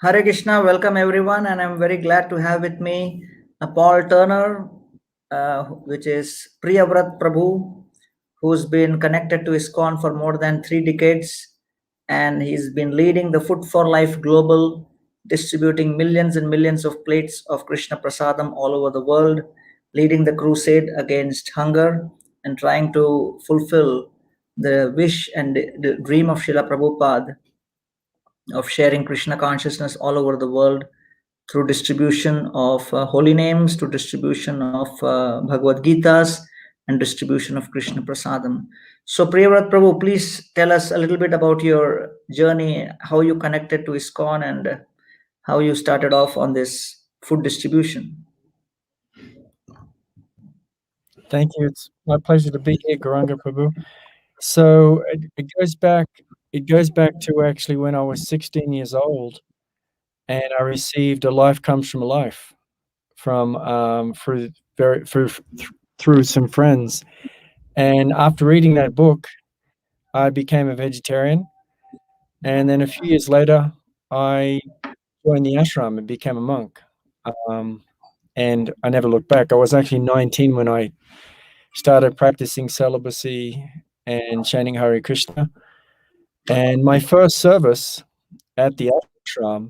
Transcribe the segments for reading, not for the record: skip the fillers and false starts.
Hare Krishna, welcome everyone, and I'm very glad to have with me Paul Turner, which is Priyavrat Prabhu, who's been connected to ISKCON for more than 3 decades, and he's been leading the Food for Life Global, distributing millions and millions of plates of Krishna Prasadam all over the world, leading the crusade against hunger, and trying to fulfill the wish and the dream of Srila Prabhupada of sharing Krishna consciousness all over the world through distribution of holy names, to distribution of Bhagavad Gitas, and distribution of Krishna Prasadam. So, Priyavrat Prabhu, please tell us a little bit about your journey, how you connected to ISKCON, and how you started off on this food distribution. Thank you. It's my pleasure to be here, Gauranga Prabhu. So it goes back. It goes back to actually when I was 16 years old, and I received "A Life Comes from a Life" from through some friends. And after reading that book, I became a vegetarian. And then a few years later, I joined the ashram and became a monk. And I never looked back. I was actually 19 when I started practicing celibacy and chanting Hare Krishna. And my first service at the ashram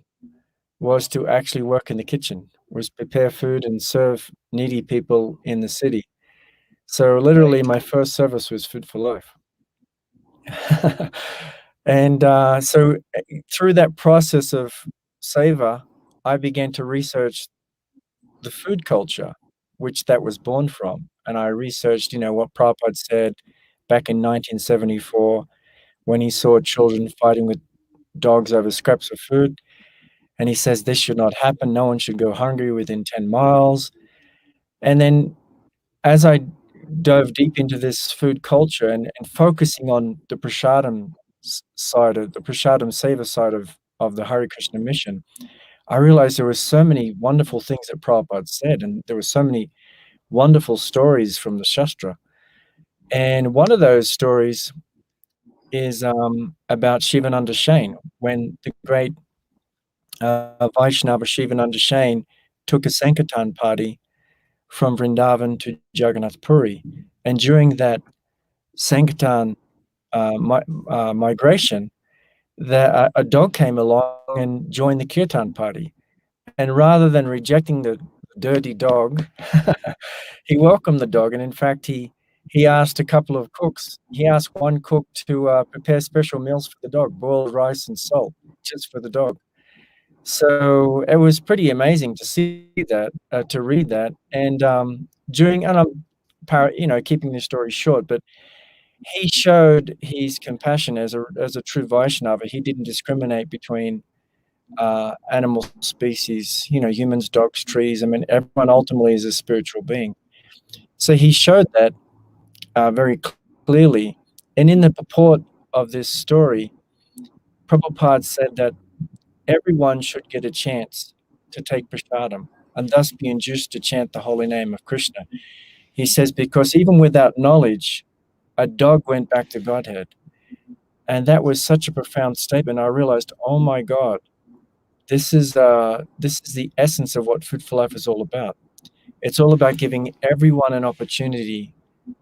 was to actually work in the kitchen, was prepare food and serve needy people in the city. So literally my first service was Food for Life. And so through that process of seva, I began to research the food culture, which that was born from. And I researched, what Prabhupada said back in 1974 when he saw children fighting with dogs over scraps of food. And he says this should not happen. No one should go hungry within 10 miles. And then as I dove deep into this food culture and focusing on the prasadam side of the prasadam seva side of the Hare Krishna mission, I realized there were so many wonderful things that Prabhupada said, and there were so many wonderful stories from the Shastra. And one of those stories is about Shivananda Shain, when the great Vaishnava Shivananda Shain took a Sankirtan party from Vrindavan to Jagannath Puri. And during that Sankirtan migration, a dog came along and joined the Kirtan party. And rather than rejecting the dirty dog, he welcomed the dog. And in fact, he asked a couple of cooks. He asked one cook to prepare special meals for the dog, boiled rice and salt, just for the dog. So it was pretty amazing to see that, to read that. And I'm keeping the story short, but he showed his compassion as a true Vaishnava. He didn't discriminate between animal species, humans, dogs, trees. I mean, everyone ultimately is a spiritual being. So he showed that very clearly. And in the purport of this story, Prabhupada said that everyone should get a chance to take prasadam and thus be induced to chant the holy name of Krishna. He says, because even without knowledge, a dog went back to Godhead. And that was such a profound statement. I realized, oh my God, this is the essence of what Food for Life is all about. It's all about giving everyone an opportunity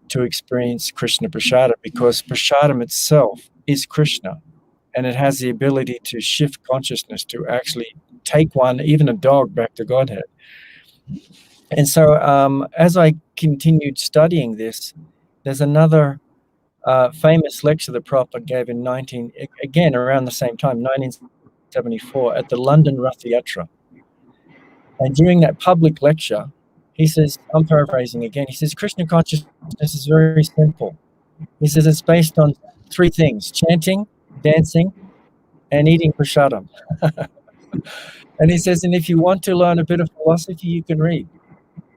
to experience Krishna Prasadam, because Prasadam itself is Krishna, and it has the ability to shift consciousness, to actually take one, even a dog, back to Godhead. And so as I continued studying this, there's another famous lecture that Prabhupada gave again around the same time, 1974, at the London Rath Yatra. And during that public lecture, he says, I'm paraphrasing again, he says, Krishna consciousness is very simple. He says it's based on 3 things: chanting, dancing, and eating prasadam. And he says, and if you want to learn a bit of philosophy, you can read.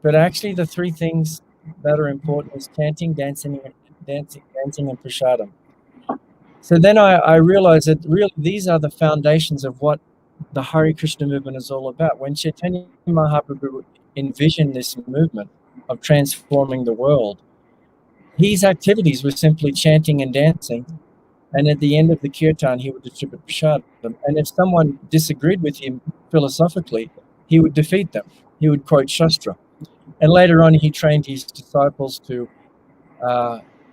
But actually the 3 things that are important is chanting, dancing, and prasadam. So then I realized that really these are the foundations of what the Hare Krishna movement is all about. When Chaitanya Mahaprabhu envisioned this movement of transforming the world, his activities were simply chanting and dancing And at the end of the kirtan, he would distribute prasadam. And if someone disagreed with him philosophically, he would defeat them. He would quote Shastra. And later on, he trained his disciples to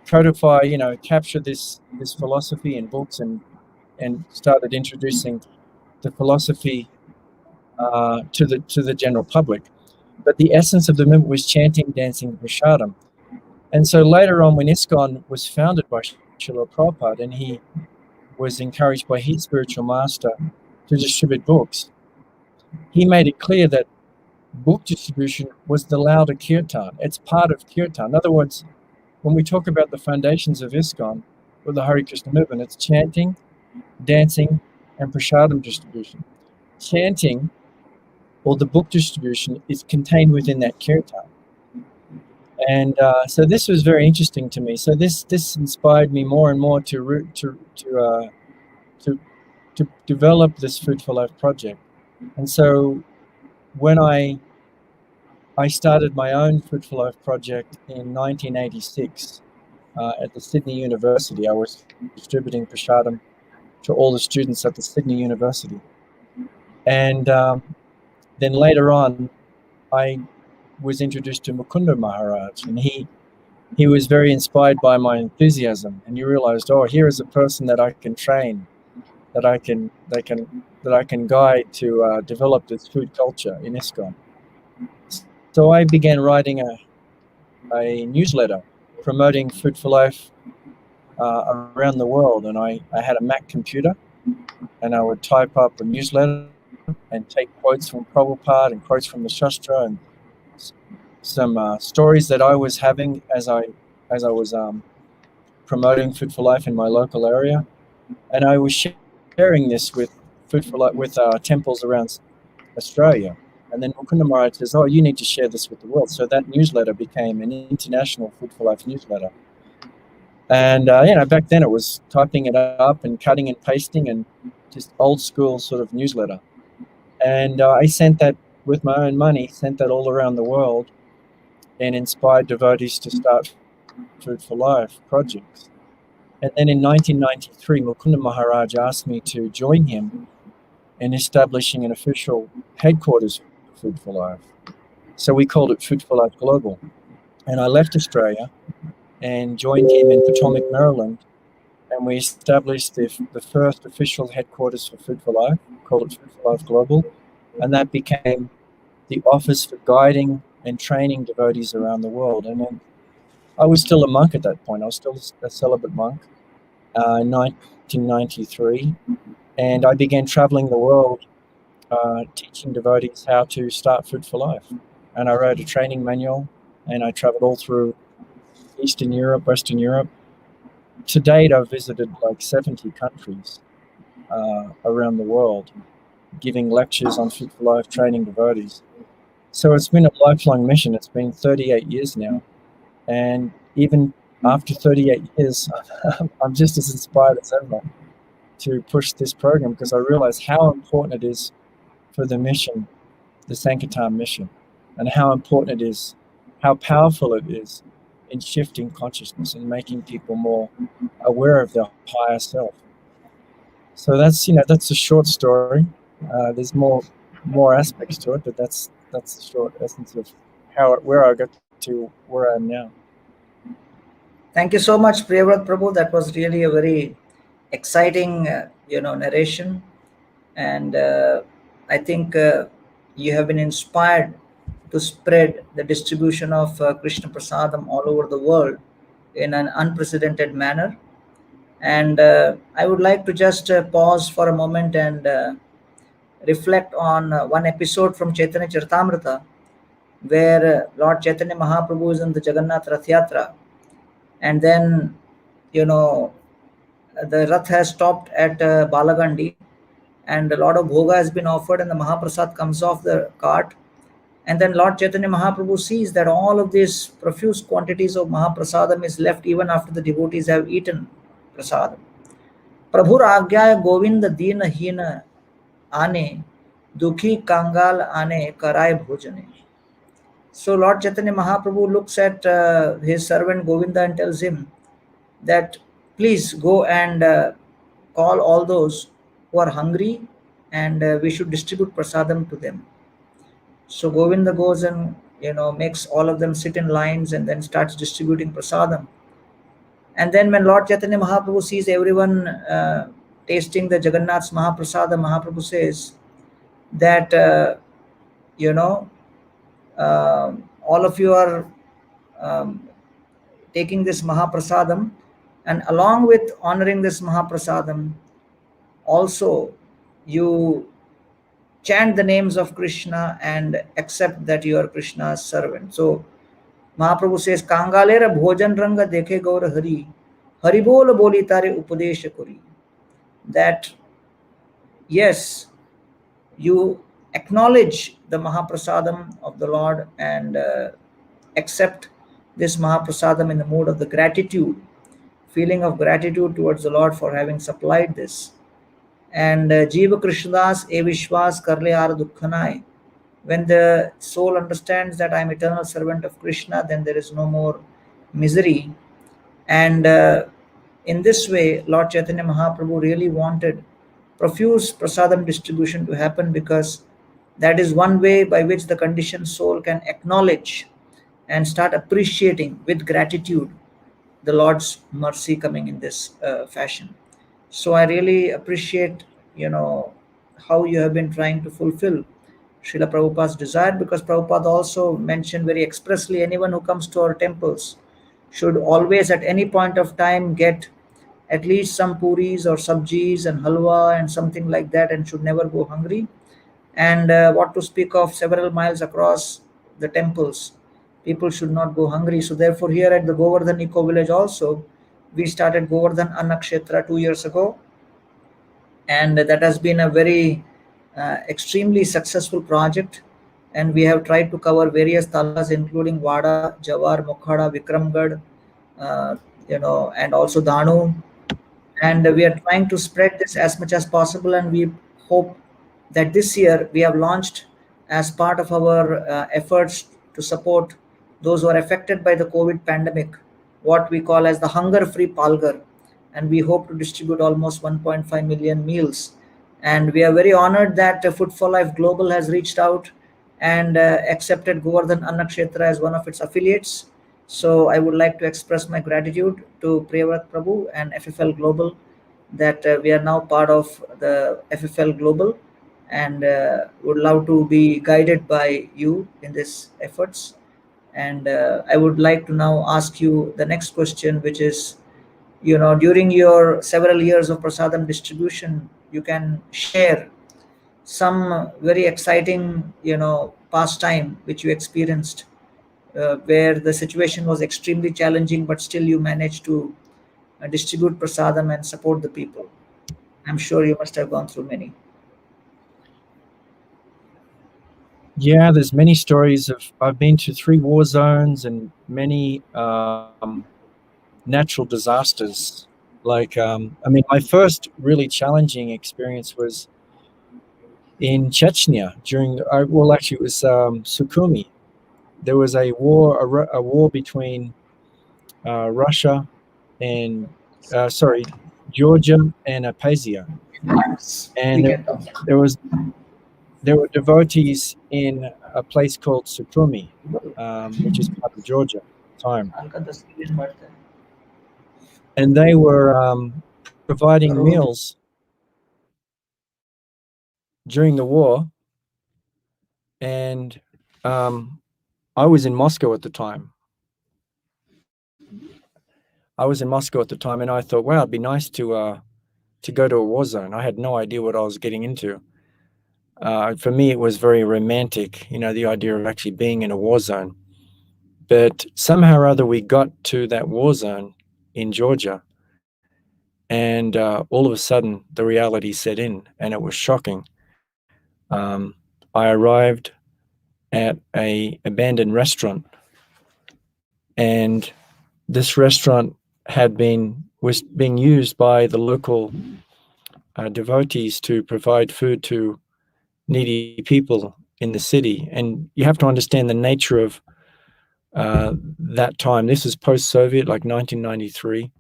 codify, capture this philosophy in books, and started introducing the philosophy to the general public. But the essence of the movement was chanting, dancing, prasadam. And so later on, when ISKCON was founded by Srila Prabhupada, and he was encouraged by his spiritual master to distribute books, he made it clear that book distribution was the louder kirtan. It's part of kirtan. In other words, when we talk about the foundations of ISKCON or the Hare Krishna movement, it's chanting, dancing, and prasadam distribution. Chanting, or the book distribution, is contained within that kirtan. And so this was very interesting to me. So this inspired me more and more to develop this Food for Life project. And so when I started my own Food for Life project in 1986 at the Sydney University, I was distributing prasadam to all the students at the Sydney University. And then later on, I was introduced to Mukunda Maharaj, and he was very inspired by my enthusiasm, and he realized, oh, here is a person that I can train, that I can guide to develop this food culture in ISKCON. So I began writing a newsletter promoting Food for Life around the world, and I had a Mac computer, and I would type up a newsletter and take quotes from Prabhupada and quotes from the Shastra and some stories that I was having as I was promoting Food for Life in my local area, and I was sharing this with Food for Life with temples around Australia. And then Mukunda Maharaj says, "Oh, you need to share this with the world." So that newsletter became an international Food for Life newsletter. And back then it was typing it up and cutting and pasting and just old school sort of newsletter. And I sent that with my own money, sent that all around the world, and inspired devotees to start Food for Life projects. And then in 1993, Mukunda Maharaj asked me to join him in establishing an official headquarters for Food for Life. So we called it Food for Life Global. And I left Australia and joined him in Potomac, Maryland, and we established the first official headquarters for Food for Life, called it Food for Life Global, and that became the office for guiding and training devotees around the world. And then I was still a monk at that point. I was still a celibate monk in 1993, and I began traveling the world teaching devotees how to start Food for Life. And I wrote a training manual, and I traveled all through Eastern Europe, Western Europe. To date, I've visited like 70 countries around the world, giving lectures on Food for Life, training devotees. So it's been a lifelong mission. It's been 38 years now. And even after 38 years, I'm just as inspired as ever to push this program, because I realize how important it is for the mission, the Sankirtan mission, and how important it is, how powerful it is in shifting consciousness and making people more aware of their higher self. So that's a short story. There's more aspects to it, but that's the short essence of where I got to where I am now. Thank you so much, Priyavrat Prabhu. That was really a very exciting, narration, and I think you have been inspired to spread the distribution of Krishna Prasadam all over the world in an unprecedented manner. And I would like to just pause for a moment and reflect on one episode from Chaitanya Charitamrita, where Lord Chaitanya Mahaprabhu is in the Jagannath Rath Yatra, and then the Rath has stopped at Balagandi, and a lot of bhoga has been offered, and the Mahaprasad comes off the cart. And then Lord Chaitanya Mahaprabhu sees that all of these profuse quantities of Mahaprasadam is left even after the devotees have eaten prasadam. Prabhur Agyaya Govind Deen Hina Ane Dukhi Kangal Ane Karai Bhojane. So Lord Chaitanya Mahaprabhu looks at his servant Govinda and tells him that please go and call all those who are hungry, and we should distribute prasadam to them. So Govinda goes and makes all of them sit in lines and then starts distributing prasadam. And then when Lord Chaitanya Mahaprabhu sees everyone tasting the Jagannath's Mahaprasada, Mahaprabhu says that you know all of you are um, taking this Mahaprasadam, and along with honoring this Mahaprasadam, also you chant the names of Krishna and accept that you are Krishna's servant. So Mahaprabhu says, Kangalera bhojan ranga dekhe gaur hari, hari bol boli tare upadesha kori. That yes, you acknowledge the Mahaprasadam of the Lord and accept this Mahaprasadam in the mood of the gratitude, feeling of gratitude towards the Lord for having supplied this. And Jiva Krishnadas e Vishwas Karle Ar Dukkhanai. When the soul understands that I am eternal servant of Krishna, then there is no more misery. And in this way, Lord Chaitanya Mahaprabhu really wanted profuse prasadam distribution to happen, because that is one way by which the conditioned soul can acknowledge and start appreciating with gratitude the Lord's mercy coming in this fashion. So I really appreciate, how you have been trying to fulfill Srila Prabhupada's desire, because Prabhupada also mentioned very expressly anyone who comes to our temples should always at any point of time get at least some puris or sabjis and halwa and something like that, and should never go hungry. And what to speak of several miles across the temples, people should not go hungry. So therefore here at the Govardhan Ecovillage also, we started Govardhan Annakshetra 2 years ago, and that has been a very extremely successful project. And we have tried to cover various talas including Wada, Jawar, Mokhada, Vikramgad, uh, and also Danu. And we are trying to spread this as much as possible, and we hope that this year we have launched, as part of our efforts to support those who are affected by the COVID pandemic, what we call as the hunger free palgar, and we hope to distribute almost 1.5 million meals. And we are very honored that Food for Life Global has reached out and accepted Govardhan Annakshetra as one of its affiliates. So I would like to express my gratitude to Priyavrat Prabhu and FFL Global, that we are now part of the FFL Global, and would love to be guided by you in these efforts. And I would like to now ask you the next question, which is, during your several years of prasadam distribution, you can share some very exciting, pastime which you experienced, where the situation was extremely challenging, but still you managed to distribute prasadam and support the people. I'm sure you must have gone through many. Yeah, there's many stories of. I've been to 3 war zones and many natural disasters. Like, I mean, my first really challenging experience was in Chechnya during. Well, actually, it was Sukhumi. There was a war between Russia and sorry, Georgia and Abkhazia, and there was there were devotees in a place called Sukhumi, which is part of Georgia at the time, and they were providing meals during the war, and I was in Moscow at the time. And I thought, wow, it'd be nice to go to a war zone. I had no idea what I was getting into. For me, it was very romantic, the idea of actually being in a war zone. But somehow or other, we got to that war zone in Georgia, and all of a sudden, the reality set in, and it was shocking. I arrived at a abandoned restaurant, and this restaurant was being used by the local devotees to provide food to needy people in the city. And you have to understand the nature of that time. This is post-Soviet, like 1993,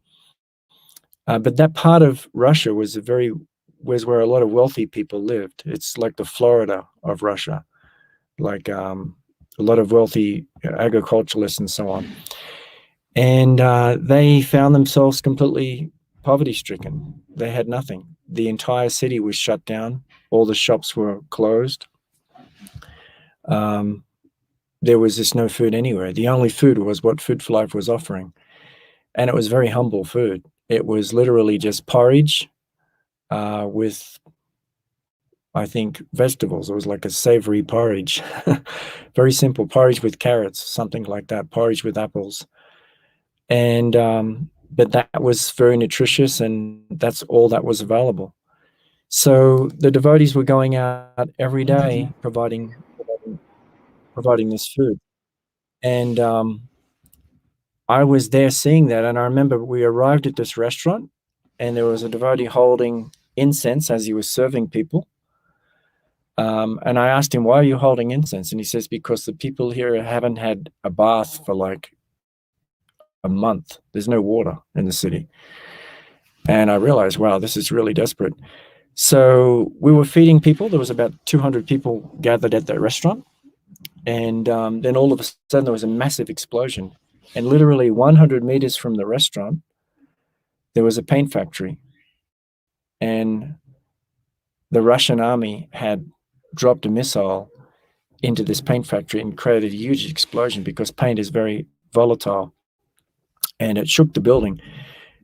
But that part of Russia was where a lot of wealthy people lived. It's like the Florida of Russia, like a lot of wealthy agriculturalists and so on. And they found themselves completely poverty-stricken. They had nothing. The entire city was shut down. All the shops were closed. There was just no food anywhere. The only food was what Food for Life was offering. And it was very humble food. It was literally just porridge with, I think, vegetables. It was like a savory porridge. Very simple porridge with carrots, something like that, porridge with apples. And but that was very nutritious, and that's all that was available. So the devotees were going out every day providing this food. And I was there seeing that, and I remember we arrived at this restaurant, and there was a devotee holding incense as he was serving people. And I asked him, "Why are you holding incense?" And he says, "Because the people here haven't had a bath for like a month. There's no water in the city." And I realized, wow, this is really desperate. So we were feeding people. There was about 200 people gathered at that restaurant. And then all of a sudden there was a massive explosion. And literally 100 meters from the restaurant, there was a paint factory. And the Russian army had dropped a missile into this paint factory and created a huge explosion because paint is very volatile. And it shook the building.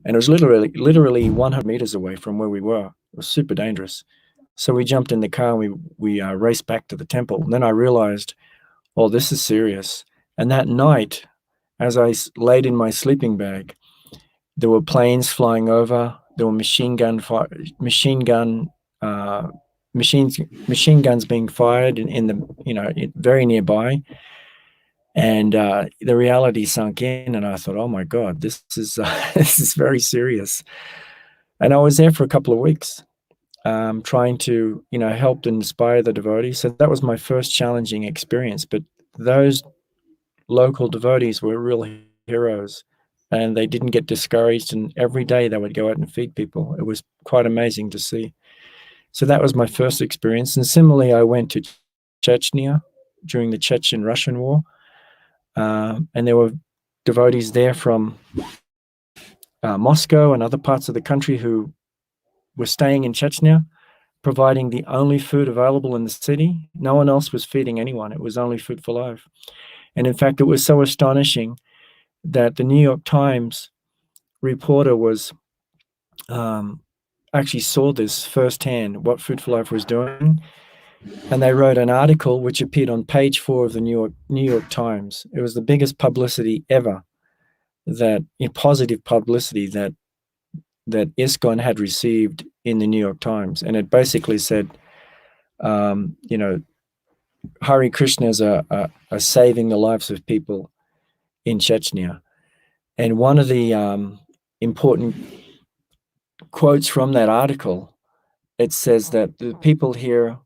And it was literally 100 meters away from where we were. It was super dangerous. So we jumped in the car and we raced back to the temple. And then I realized, oh, this is serious. And that night, as I laid in my sleeping bag, there were planes flying over. There were machine guns being fired in the very nearby. And the reality sunk in, and I thought, oh my God, this is this is very serious. And I was there for a couple of weeks, trying to help and inspire the devotees. So that was my first challenging experience. But those local devotees were real heroes, and they didn't get discouraged. And every day they would go out and feed people. It was quite amazing to see. So that was my first experience. And similarly, I went to Chechnya during the Chechen-Russian War. And there were devotees there from Moscow and other parts of the country who were staying in Chechnya, providing the only food available in the city. No one else was feeding anyone. It was only Food for Life. And in fact, it was so astonishing that the New York Times reporter was actually saw this firsthand, what Food for Life was doing. And they wrote an article which appeared on page 4 of the New York Times. It was the biggest publicity ever, positive publicity that ISKCON had received in the New York Times. And it basically said, Hare Krishnas are saving the lives of people in Chechnya. And one of the important quotes from that article, it says that the people here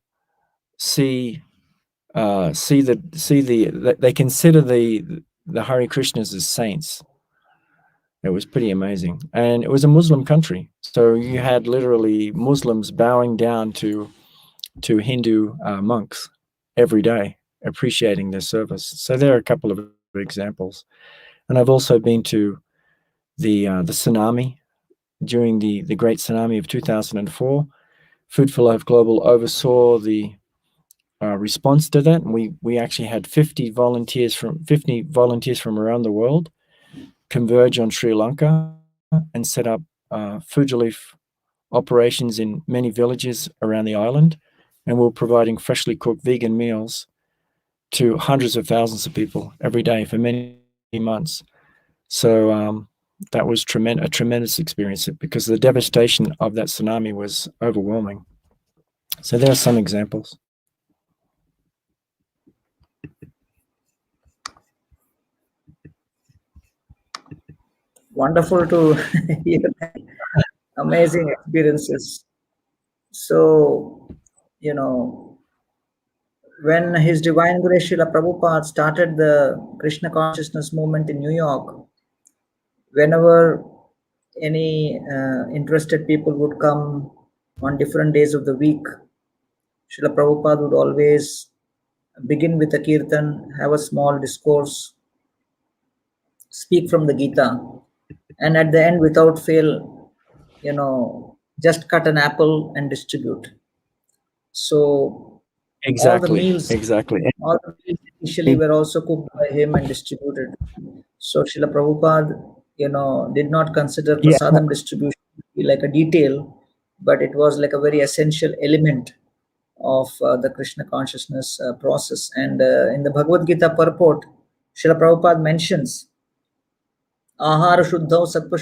they consider the Hare Krishnas as saints. It was pretty amazing. And it was a Muslim country. So you had literally Muslims bowing down to Hindu monks every day, appreciating their service. So there are a couple of examples. And I've also been to the tsunami during the great tsunami of 2004. Food for Life Global oversaw the response to that, and we actually had 50 volunteers from around the world converge on Sri Lanka and set up food relief operations in many villages around the island, and we're providing freshly cooked vegan meals to hundreds of thousands of people every day for many months. So that was a tremendous experience because the devastation of that tsunami was overwhelming. So there are some examples. Wonderful to hear amazing experiences. So, when His Divine Grace Srila Prabhupada started the Krishna consciousness movement in New York, whenever any interested people would come on different days of the week, Srila Prabhupada would always begin with a kirtan, have a small discourse, speak from the Gita, and at the end, without fail, just cut an apple and distribute. So all the Exactly, meals, exactly. all the meals initially were also cooked by him and distributed. So Srila Prabhupada, did not consider Yeah, prasadam distribution to be like a detail, but it was like a very essential element of the Krishna consciousness process. And in the Bhagavad Gita purport, Srila Prabhupada mentions Ahara Shuddhau Sattva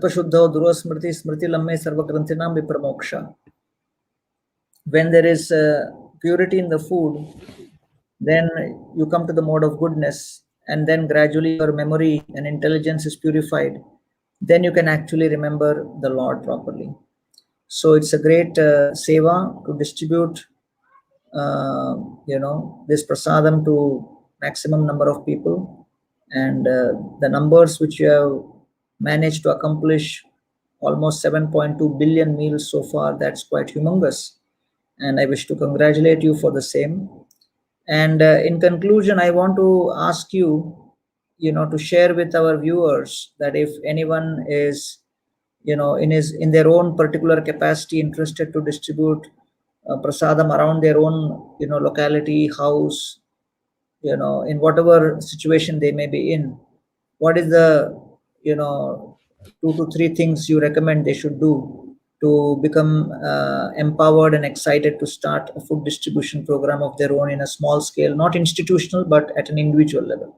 Shuddhau Durasmriti Smriti Lamme Sarva Grantinam Vipramoksha. When there is purity in the food, then you come to the mode of goodness, and then gradually your memory and intelligence is purified. Then you can actually remember the Lord properly. So it's a great seva to distribute this prasadam to maximum number of people, and the numbers which you have managed to accomplish, almost 7.2 billion meals so far, that's quite humongous, and I wish to congratulate you for the same. And in conclusion, I want to ask you, to share with our viewers that if anyone is, in their own particular capacity interested to distribute prasadam around their own, locality, house, in whatever situation they may be in, what is the, 2 to 3 things you recommend they should do to become empowered and excited to start a food distribution program of their own in a small scale, not institutional, but at an individual level?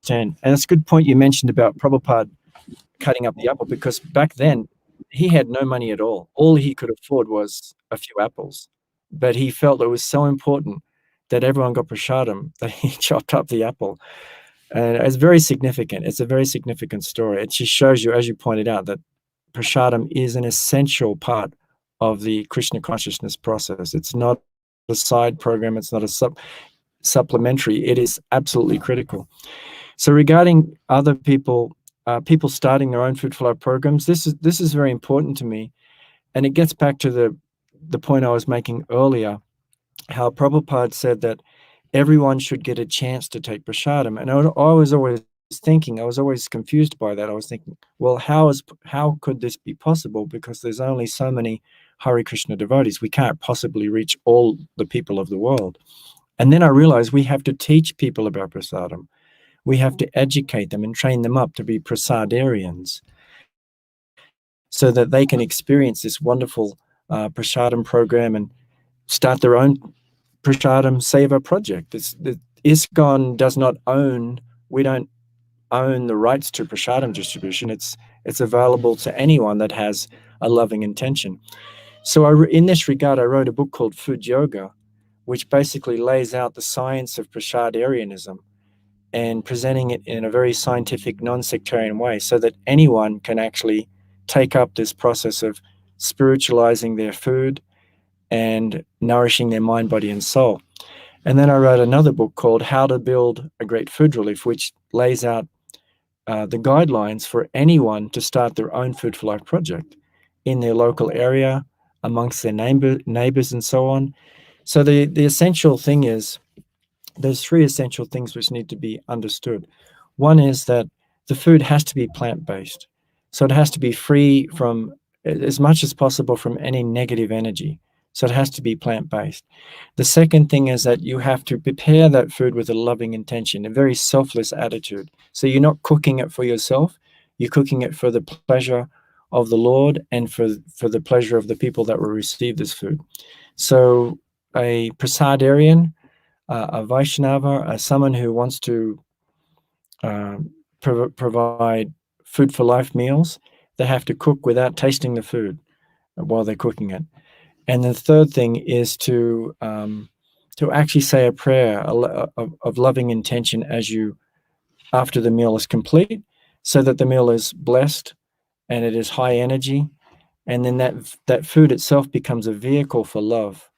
understand. And it's a good point you mentioned about Prabhupada cutting up the apple, because back then he had no money at all. All he could afford was a few apples. But he felt it was so important that everyone got prasadam that he chopped up the apple. And it's very significant. It's a very significant story. It just shows you, as you pointed out, that prasadam is an essential part of the Krishna consciousness process. It's not a side program. It's not a supplementary. It is absolutely critical. So regarding other people, people starting their own food flow programs, this is very important to me, and it gets back to the point I was making earlier, how Prabhupada said that everyone should get a chance to take prasadam. And I was always thinking, I was always confused by that. I was thinking, well, how could this be possible? Because there's only so many Hare Krishna devotees. We can't possibly reach all the people of the world. And then I realized we have to teach people about prasadam. We have to educate them and train them up to be prasadarians, so that they can experience this wonderful prasadam program and start their own prasadam seva project. The ISKCON does not own, we don't own the rights to prasadam distribution. It's available to anyone that has a loving intention. So in this regard, I wrote a book called Food Yoga, which basically lays out the science of prasadarianism and presenting it in a very scientific, non-sectarian way, so that anyone can actually take up this process of spiritualizing their food and nourishing their mind, body, and soul. And then I wrote another book called How to Build a Great Food Relief, which lays out the guidelines for anyone to start their own Food for Life project in their local area, amongst their neighbors, and so on. So the essential thing is, there's 3 essential things which need to be understood. One is that the food has to be plant-based. So it has to be free from, as much as possible, from any negative energy. So it has to be plant-based. The second thing is that you have to prepare that food with a loving intention, a very selfless attitude. So you're not cooking it for yourself, you're cooking it for the pleasure of the Lord and for the pleasure of the people that will receive this food. So a prasadarian, a Vaishnava, someone who wants to provide food for life meals, they have to cook without tasting the food while they're cooking it. And the third thing is to actually say a prayer of loving intention after the meal is complete, so that the meal is blessed and it is high energy, and then that food itself becomes a vehicle for love.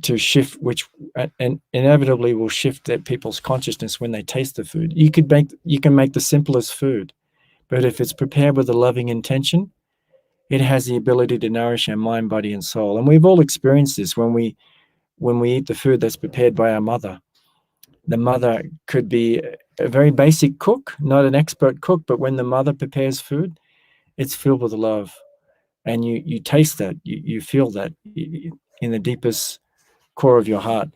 to shift, which and inevitably will shift that people's consciousness when they taste the food. You can make the simplest food, but if it's prepared with a loving intention, it has the ability to nourish our mind, body, and soul. And we've all experienced this when we eat the food that's prepared by our mother. The mother could be a very basic cook, not an expert cook, but when the mother prepares food, it's filled with love, and you taste that, you feel that in the deepest core of your heart.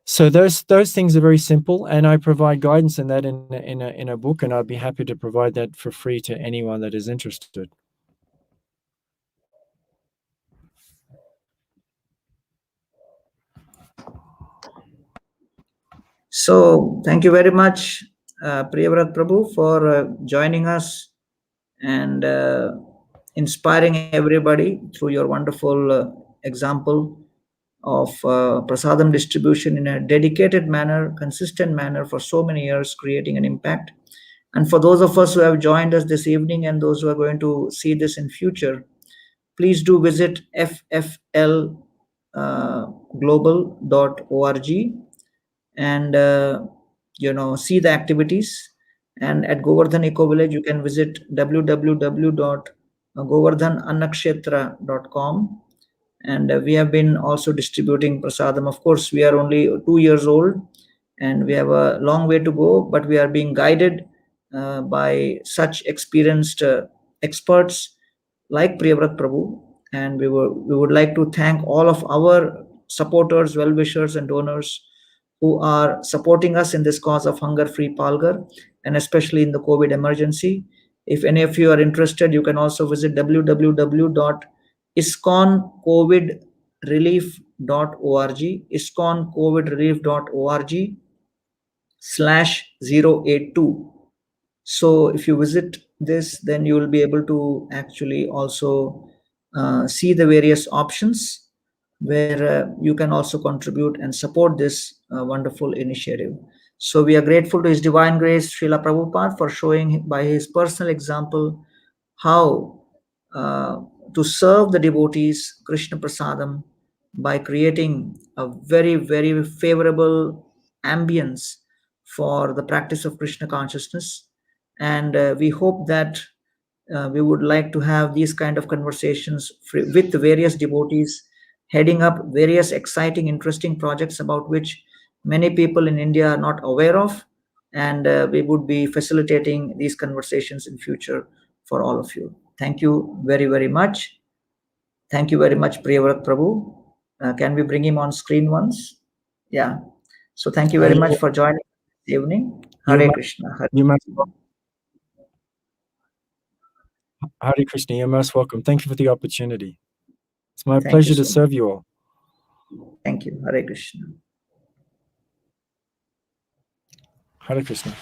So those things are very simple, and I provide guidance in that in a book, and I'd be happy to provide that for free to anyone that is interested. So thank you very much, Priyavrat Prabhu, for joining us and inspiring everybody through your wonderful example of prasadam distribution in a dedicated manner, consistent manner for so many years, creating an impact. And for those of us who have joined us this evening and those who are going to see this in future, please do visit fflglobal.org and see the activities. And at Govardhan Ecovillage, you can visit www.govardhanannakshetra.com. And we have been also distributing prasadam. Of course, we are only 2 years old and we have a long way to go, but we are being guided by such experienced experts like Priyavrat Prabhu. And we would like to thank all of our supporters, well-wishers, and donors who are supporting us in this cause of hunger-free Palgar, and especially in the COVID emergency. If any of you are interested, you can also visit www.iskoncovidrelief.org, iskoncovidrelief.org/082. So if you visit this, then you will be able to actually also see the various options where you can also contribute and support this wonderful initiative. So we are grateful to His Divine Grace Srila Prabhupada for showing by his personal example how to serve the devotees Krishna Prasadam by creating a very, very favorable ambience for the practice of Krishna consciousness. And we hope that we would like to have these kind of conversations with various devotees heading up various exciting, interesting projects about which many people in India are not aware of. And we would be facilitating these conversations in future for all of you. Thank you very, very much. Thank you very much, Priyavrat Prabhu. Can we bring him on screen once? Yeah. So thank you very much for joining this evening. Hare Krishna. Hare Krishna, you're most welcome. Thank you for the opportunity. It's my pleasure to serve you all. Thank you. Hare Krishna. Hare Krishna.